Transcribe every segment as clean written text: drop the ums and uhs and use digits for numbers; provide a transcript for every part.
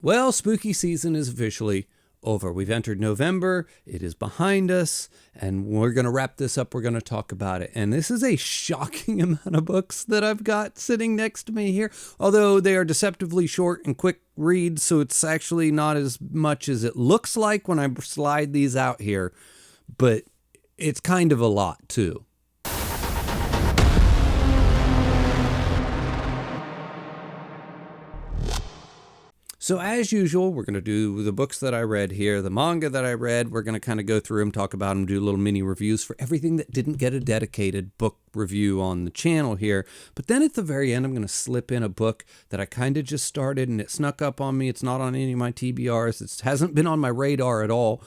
Well, spooky season is officially over. We've entered November. It is behind us, and we're going to wrap this up. We're going to talk about it. And this is a shocking amount of books that I've got sitting next to me here, although they are deceptively short and quick reads, so it's actually not as much as it looks like when I slide these out here, but it's kind of a lot too. So as usual, we're going to do the books that I read here, the manga that I read. We're going to kind of go through them, talk about them, do little mini reviews for everything that didn't get a dedicated book review on the channel here. But then at the very end, I'm going to slip in a book that I kind of just started and it snuck up on me. It's not on any of my TBRs. It hasn't been on my radar at all.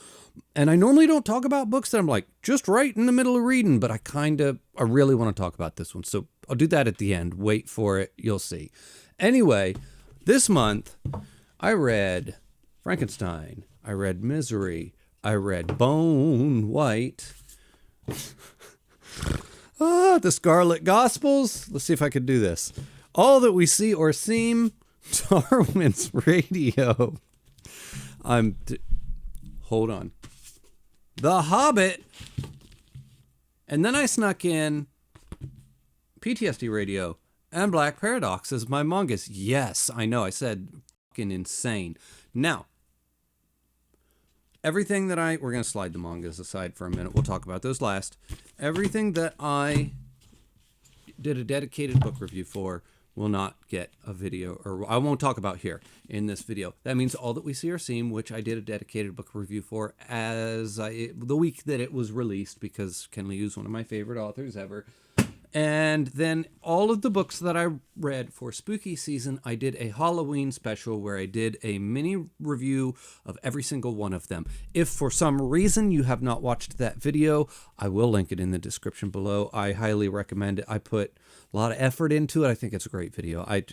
And I normally don't talk about books that I'm like just right in the middle of reading, but I really want to talk about this one. So I'll do that at the end. Wait for it. You'll see. Anyway, this month I read Frankenstein, I read Misery, I read Bone White, The Scarlet Gospels. Let's see if I could do this. All That We See or Seem, Darwin's Radio. Hold on. The Hobbit. And then I snuck in PTSD Radio and Black Paradox as my mangas. Yes, I know, I said insane. Now, everything that we're going to slide the mangas aside for a minute. We'll talk about those last. Everything that I did a dedicated book review for will not get a video, or I won't talk about here in this video. That means All That We See or Seem, which I did a dedicated book review for the week that it was released, because Ken Liu is one of my favorite authors ever. And then all of the books that I read for spooky season, I did a Halloween special where I did a mini review of every single one of them. If for some reason you have not watched that video, I will link it in the description below. I highly recommend it. I put a lot of effort into it. I think it's a great video. I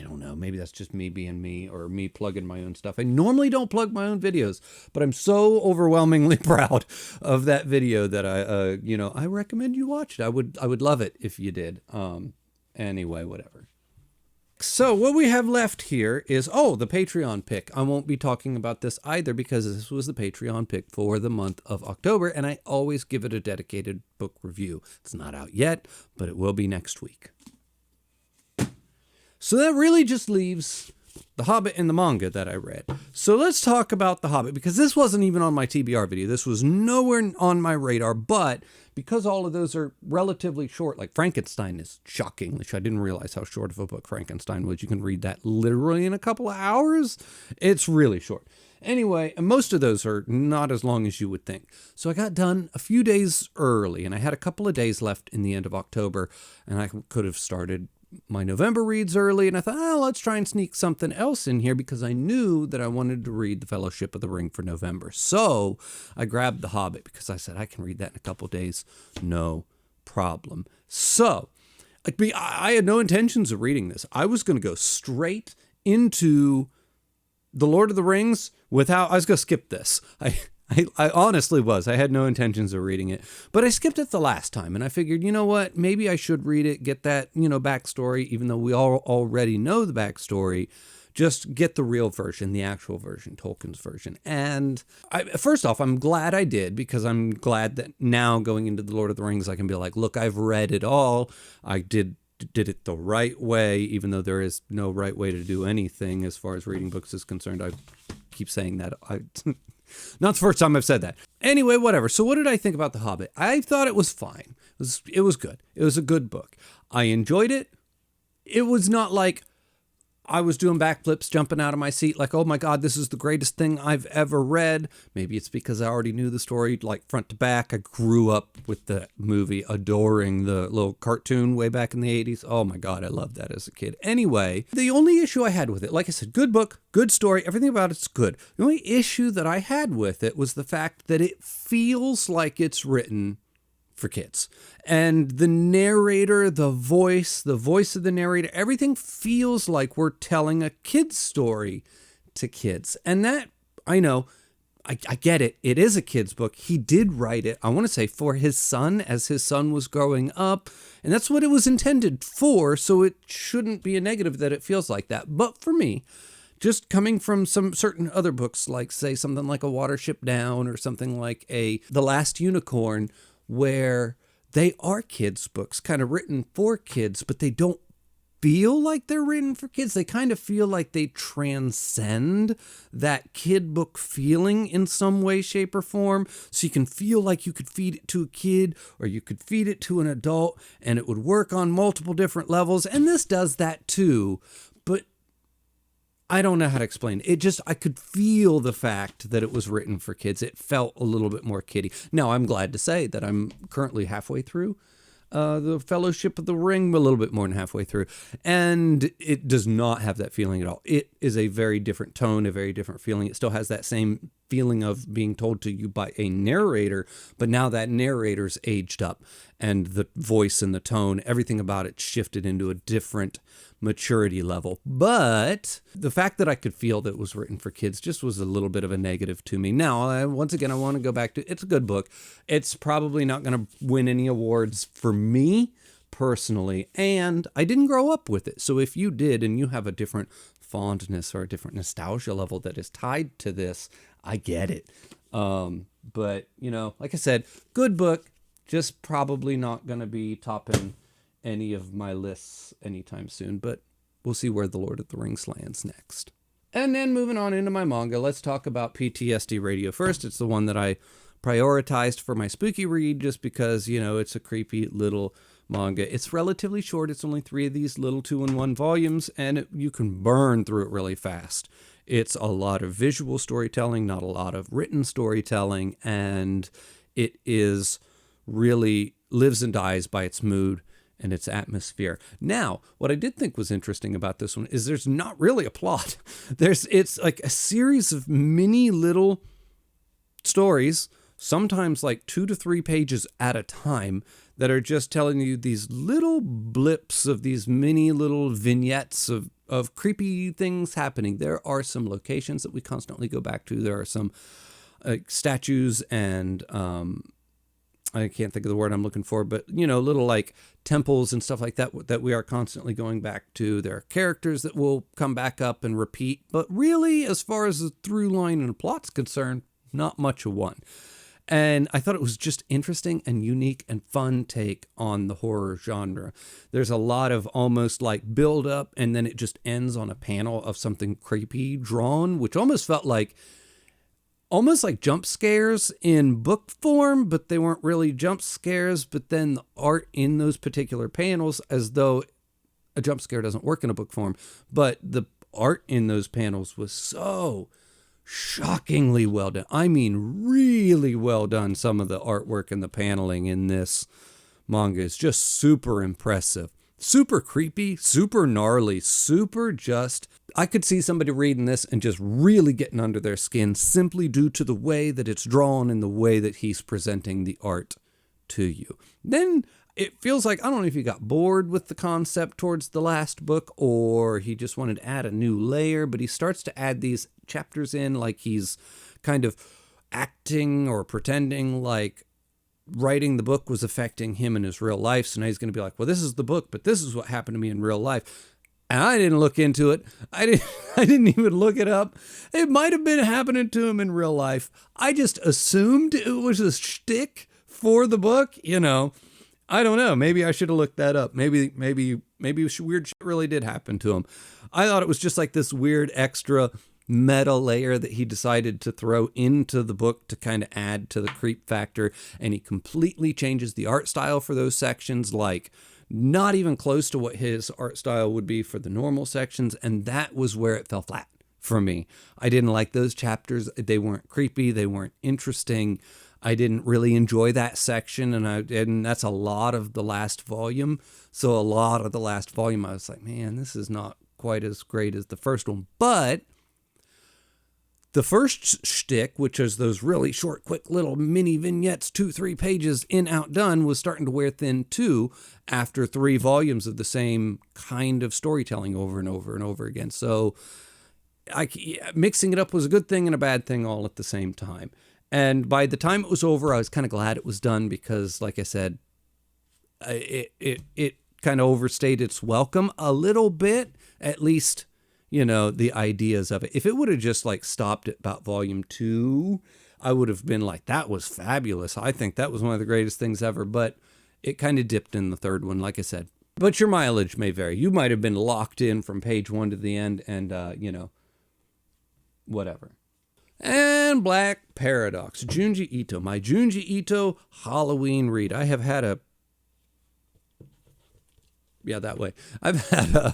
don't know. Maybe that's just me being me, or me plugging my own stuff. I normally don't plug my own videos, but I'm so overwhelmingly proud of that video that I recommend you watch it. I would love it if you did. Anyway, whatever. So what we have left here is, the Patreon pick. I won't be talking about this either because this was the Patreon pick for the month of October, and I always give it a dedicated book review. It's not out yet, but it will be next week. So that really just leaves The Hobbit and the manga that I read. So let's talk about The Hobbit, because this wasn't even on my TBR video. This was nowhere on my radar, but because all of those are relatively short, like Frankenstein is shocking, which I didn't realize how short of a book Frankenstein was. You can read that literally in a couple of hours. It's really short. Anyway, and most of those are not as long as you would think. So I got done a few days early, and I had a couple of days left in the end of October, and I could have started my November reads early, and I thought, let's try and sneak something else in here, because I knew that I wanted to read The Fellowship of the Ring for November. So I grabbed The Hobbit, because I said I can read that in a couple days, no problem. So I had no intentions of reading this. I was going to go straight into The Lord of the Rings I was going to skip this. I honestly was. I had no intentions of reading it, but I skipped it the last time, and I figured, you know what, maybe I should read it, get that, backstory, even though we all already know the backstory. Just get the real version, the actual version, Tolkien's version. And first off, I'm glad I did, because I'm glad that now going into The Lord of the Rings, I can be like, look, I've read it all. I did it the right way, even though there is no right way to do anything as far as reading books is concerned. I keep saying that. Not the first time I've said that. Anyway, whatever. So what did I think about The Hobbit? I thought it was fine. It was good. It was a good book. I enjoyed it. It was not like I was doing backflips, jumping out of my seat, like, oh my God, this is the greatest thing I've ever read. Maybe it's because I already knew the story, like front to back. I grew up with the movie, adoring the little cartoon way back in the 80s. Oh my God, I loved that as a kid. Anyway, the only issue I had with it, like I said, good book, good story, everything about it's good. The only issue that I had with it was the fact that it feels like it's written for kids. And the narrator, the voice of the narrator, everything feels like we're telling a kid's story to kids. And that, I know, I get it. It is a kid's book. He did write it, I want to say, for his son, as his son was growing up. And that's what it was intended for. So it shouldn't be a negative that it feels like that. But for me, just coming from some certain other books, like say something like A Watership Down or something like The Last Unicorn, where they are kids' books, kind of written for kids, but they don't feel like they're written for kids. They kind of feel like they transcend that kid book feeling in some way, shape, or form. So you can feel like you could feed it to a kid or you could feed it to an adult and it would work on multiple different levels. And this does that too. But I don't know how to explain it. I could feel the fact that it was written for kids. It felt a little bit more kiddie. Now, I'm glad to say that I'm currently halfway through the Fellowship of the Ring, a little bit more than halfway through, and it does not have that feeling at all. It is a very different tone, a very different feeling. It still has that same feeling of being told to you by a narrator, but now that narrator's aged up, and the voice and the tone, everything about it shifted into a different maturity level. But the fact that I could feel that it was written for kids just was a little bit of a negative to me. Now, once again, I want to go back to, it's a good book. It's probably not going to win any awards for me personally, and I didn't grow up with it. So if you did and you have a different fondness or a different nostalgia level that is tied to this, I get it. But, like I said, good book, just probably not going to be topping any of my lists anytime soon, but we'll see where The Lord of the Rings lands next. And then moving on into my manga, let's talk about PTSD Radio first. It's the one that I prioritized for my spooky read just because, it's a creepy little manga. It's relatively short. It's only 3 of these little 2-in-1 volumes, and you can burn through it really fast. It's a lot of visual storytelling, not a lot of written storytelling, and it is really lives and dies by its mood and its atmosphere. Now, what I did think was interesting about this one is there's not really a plot. It's like a series of mini little stories, sometimes like 2 to 3 pages at a time, that are just telling you these little blips of these mini little vignettes of creepy things happening. There are some locations that we constantly go back to. There are some statues and I can't think of the word I'm looking for, but little like temples and stuff like that we are constantly going back to. There are characters that will come back up and repeat, but really, as far as the through line and the plot's concerned, not much of one. And I thought it was just interesting and unique and fun take on the horror genre. There's a lot of almost like build up and then it just ends on a panel of something creepy drawn, which almost felt like jump scares in book form, but they weren't really jump scares. But then the art in those particular panels, as though a jump scare doesn't work in a book form, but the art in those panels was so shockingly well done. I mean, really well done. Some of the artwork and the paneling in this manga is just super impressive. Super creepy, super gnarly, super just... I could see somebody reading this and just really getting under their skin simply due to the way that it's drawn and the way that he's presenting the art to you. Then it feels like, I don't know if he got bored with the concept towards the last book or he just wanted to add a new layer, but he starts to add these chapters in like he's kind of acting or pretending like writing the book was affecting him in his real life. So now he's going to be like, well, this is the book, but this is what happened to me in real life. And I didn't look into it. I didn't even look it up. It might have been happening to him in real life. I just assumed it was a shtick for the book. I don't know. Maybe I should have looked that up. Maybe weird shit really did happen to him. I thought it was just like this weird extra meta layer that he decided to throw into the book to kind of add to the creep factor. And he completely changes the art style for those sections, like not even close to what his art style would be for the normal sections. And that was where it fell flat for me. I didn't like those chapters. They weren't creepy. They weren't interesting. I didn't really enjoy that section. And that's a lot of the last volume. So a lot of the last volume, I was like, man, this is not quite as great as the first one. But the first shtick, which is those really short, quick little mini vignettes, 2-3 pages in, out, done, was starting to wear thin too after 3 volumes of the same kind of storytelling over and over and over again. So mixing it up was a good thing and a bad thing all at the same time. And by the time it was over, I was kind of glad it was done because, like I said, it kind of overstayed its welcome a little bit, at least the ideas of it. If it would have just like stopped at about volume 2, I would have been like, that was fabulous. I think that was one of the greatest things ever. But it kind of dipped in the third one, like I said. But your mileage may vary. You might have been locked in from page 1 to the end and, whatever. And Black Paradox, Junji Ito. My Junji Ito Halloween read. I have had a... Yeah, that way. I've had a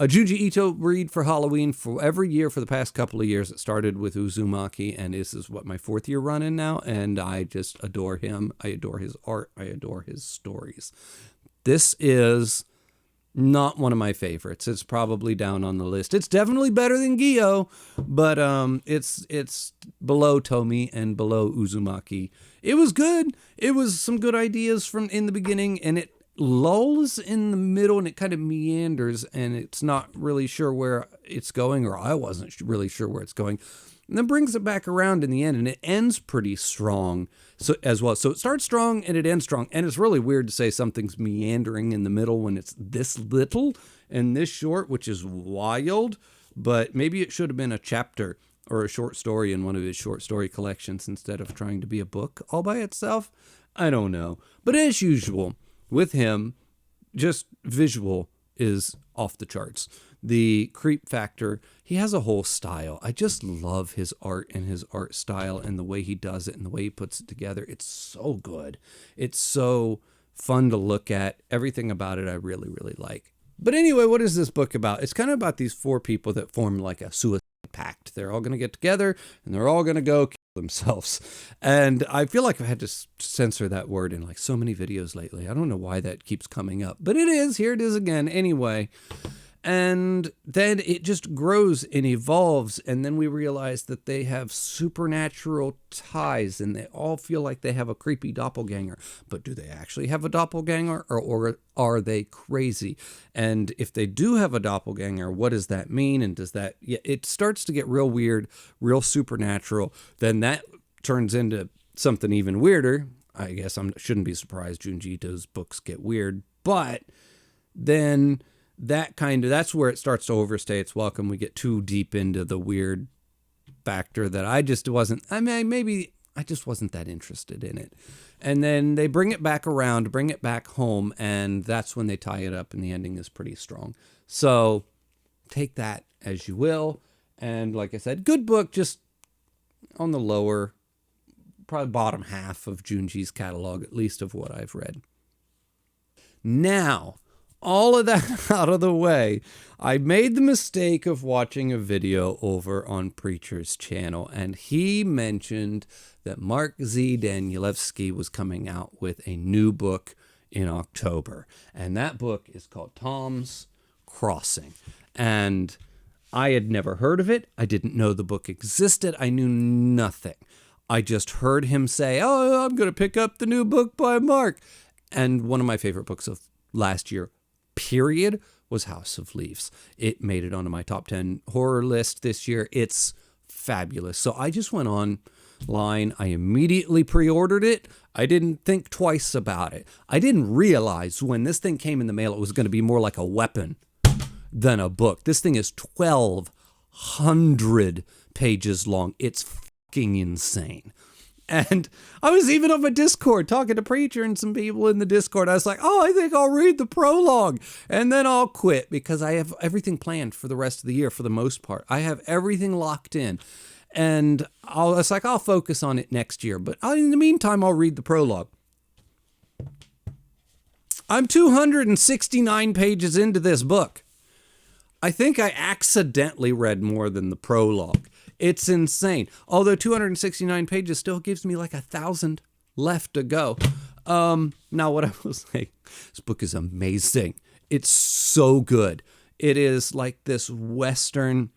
Junji Ito read for Halloween for every year for the past couple of years. It started with Uzumaki, and this is what my 4th year run in now, and I just adore him. I adore his art. I adore his stories. This is not one of my favorites. It's probably down on the list. It's definitely better than Gyo, but it's below Tomi and below Uzumaki. It was good. It was some good ideas from in the beginning, and it lulls in the middle and it kind of meanders and it's not really sure where it's going, or I wasn't really sure where it's going, and then brings it back around in the end, and it ends pretty strong as well. So it starts strong and it ends strong, and it's really weird to say something's meandering in the middle when it's this little and this short, which is wild, but maybe it should have been a chapter or a short story in one of his short story collections instead of trying to be a book all by itself. I don't know. But as usual, with him, just visual is off the charts. The creep factor, he has a whole style. I just love his art and his art style and the way he does it and the way he puts it together. It's so good. It's so fun to look at. Everything about it I really, really like. But anyway, what is this book about? It's kind of about these 4 people that form like a suicide pact. They're all going to get together and they're all going to go kill themselves. And I feel like I've had to censor that word in like so many videos lately. I don't know why that keeps coming up, but it is. Here it is again. Anyway. And then it just grows and evolves. And then we realize that they have supernatural ties and they all feel like they have a creepy doppelganger. But do they actually have a doppelganger, or are they crazy? And if they do have a doppelganger, what does that mean? And does that, it starts to get real weird, real supernatural. Then that turns into something even weirder. I guess I shouldn't be surprised Junji Ito's books get weird. But then that's where it starts to overstay its welcome. We get too deep into the weird factor that I just wasn't that interested in it. And then they bring it back around, bring it back home, and that's when they tie it up, and the ending is pretty strong. So take that as you will. And like I said, good book, just on the lower, probably bottom half of Junji's catalog, at least of what I've read. Now, all of that out of the way, I made the mistake of watching a video over on Preacher's channel, and he mentioned that Mark Z. Danielewski was coming out with a new book in October, and that book is called Tom's Crossing. And I had never heard of it. I didn't know the book existed. I knew nothing. I just heard him say, "Oh, I'm going to pick up the new book by Mark." And one of my favorite books of last year, period, was House of Leaves. It made it onto my top 10 horror list this year. It's fabulous. So I just went online. I immediately pre-ordered it. I didn't think twice about it. I didn't realize when this thing came in the mail, it was going to be more like a weapon than a book. This thing is 1,200 pages long. It's fucking insane. And I was even on my Discord talking to Preacher and some people in the Discord. I was like, oh, I think I'll read the prologue and then I'll quit, because I have everything planned for the rest of the year for the most part. I have everything locked in. And I'll focus on it next year. But in the meantime, I'll read the prologue. I'm 269 pages into this book. I think I accidentally read more than the prologue. It's insane. Although 269 pages still gives me like 1,000 left to go. Now, what I was saying, this book is amazing. It's so good. It is like this Western.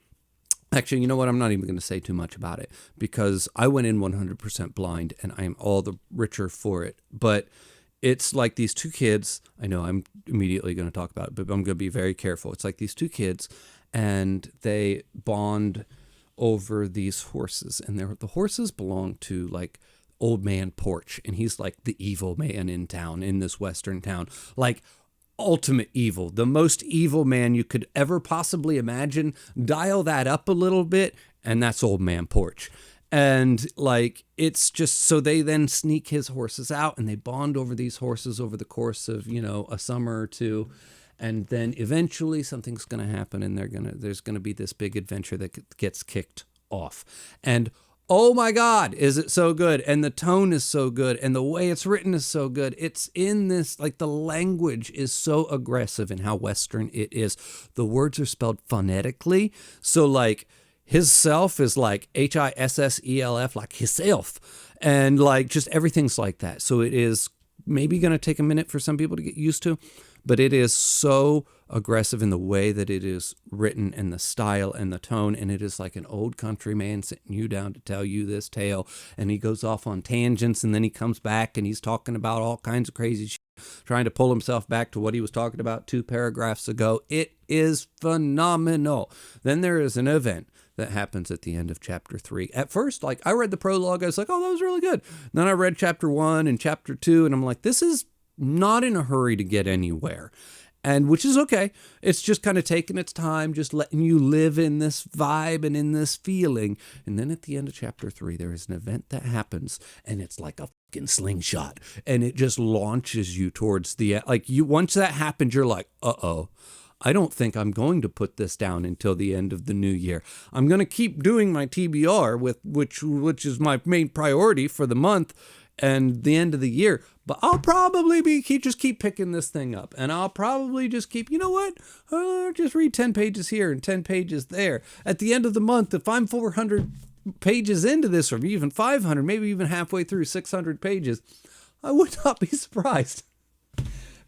Actually, you know what? I'm not even going to say too much about it, because I went in 100% blind and I am all the richer for it. But it's like these 2 kids. I know I'm immediately going to talk about it, but I'm going to be very careful. It's like these 2 kids and they bond over these horses, and the horses belong to like Old Man Porch, and he's like the evil man in town, in this Western town. Like ultimate evil, the most evil man you could ever possibly imagine. Dial that up a little bit, and that's Old Man Porch. And like, it's just, so they then sneak his horses out and they bond over these horses over the course of, you know, a summer or two. And then eventually something's going to happen, and there's going to be this big adventure that gets kicked off. And oh my God, is it so good? And the tone is so good, and the way it's written is so good. It's in this, like, the language is so aggressive in how Western it is. The words are spelled phonetically. So like, his self is like HISSELF, like hisself. And like, just everything's like that. So it is maybe going to take a minute for some people to get used to, but it is so aggressive in the way that it is written, and the style and the tone. And it is like an old country man sitting you down to tell you this tale. And he goes off on tangents, and then he comes back and he's talking about all kinds of crazy shit, trying to pull himself back to what he was talking about 2 paragraphs ago. It is phenomenal. Then there is an event that happens at the end of chapter 3. At first, like, I read the prologue, I was like, oh, that was really good. And then I read chapter 1 and chapter 2, and I'm like, this is not in a hurry to get anywhere. And which is okay. It's just kind of taking its time, just letting you live in this vibe and in this feeling. And then at the end of chapter 3, there is an event that happens, and it's like a fucking slingshot, and it just launches you towards the end. Like, you, once that happens, you're like, uh-oh. I don't think I'm going to put this down until the end of the new year. I'm going to keep doing my TBR, with which is my main priority for the month and the end of the year. But I'll probably just keep picking this thing up, and I'll probably just keep, you know what? Just read 10 pages here and 10 pages there. At the end of the month, if I'm 400 pages into this, or even 500, maybe even halfway through 600 pages, I would not be surprised.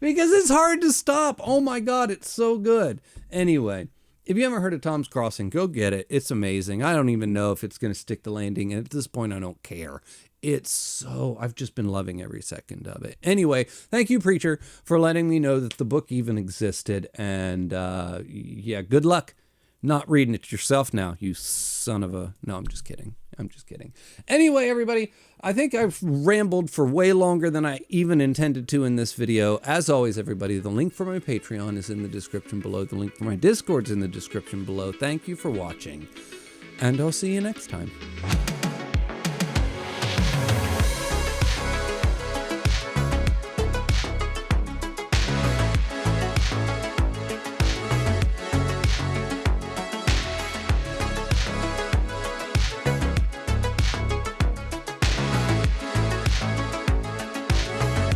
Because it's hard to stop. Oh my God, it's so good. Anyway, if you haven't heard of Tom's Crossing, go get it. It's amazing. I don't even know if it's going to stick the landing. And at this point, I don't care. It's so, I've just been loving every second of it. Anyway, thank you, Preacher, for letting me know that the book even existed. And yeah, good luck not reading it yourself now, you son of a... No, I'm just kidding. I'm just kidding. Anyway, everybody, I think I've rambled for way longer than I even intended to in this video. As always, everybody, the link for my Patreon is in the description below. The link for my Discord's in the description below. Thank you for watching, and I'll see you next time.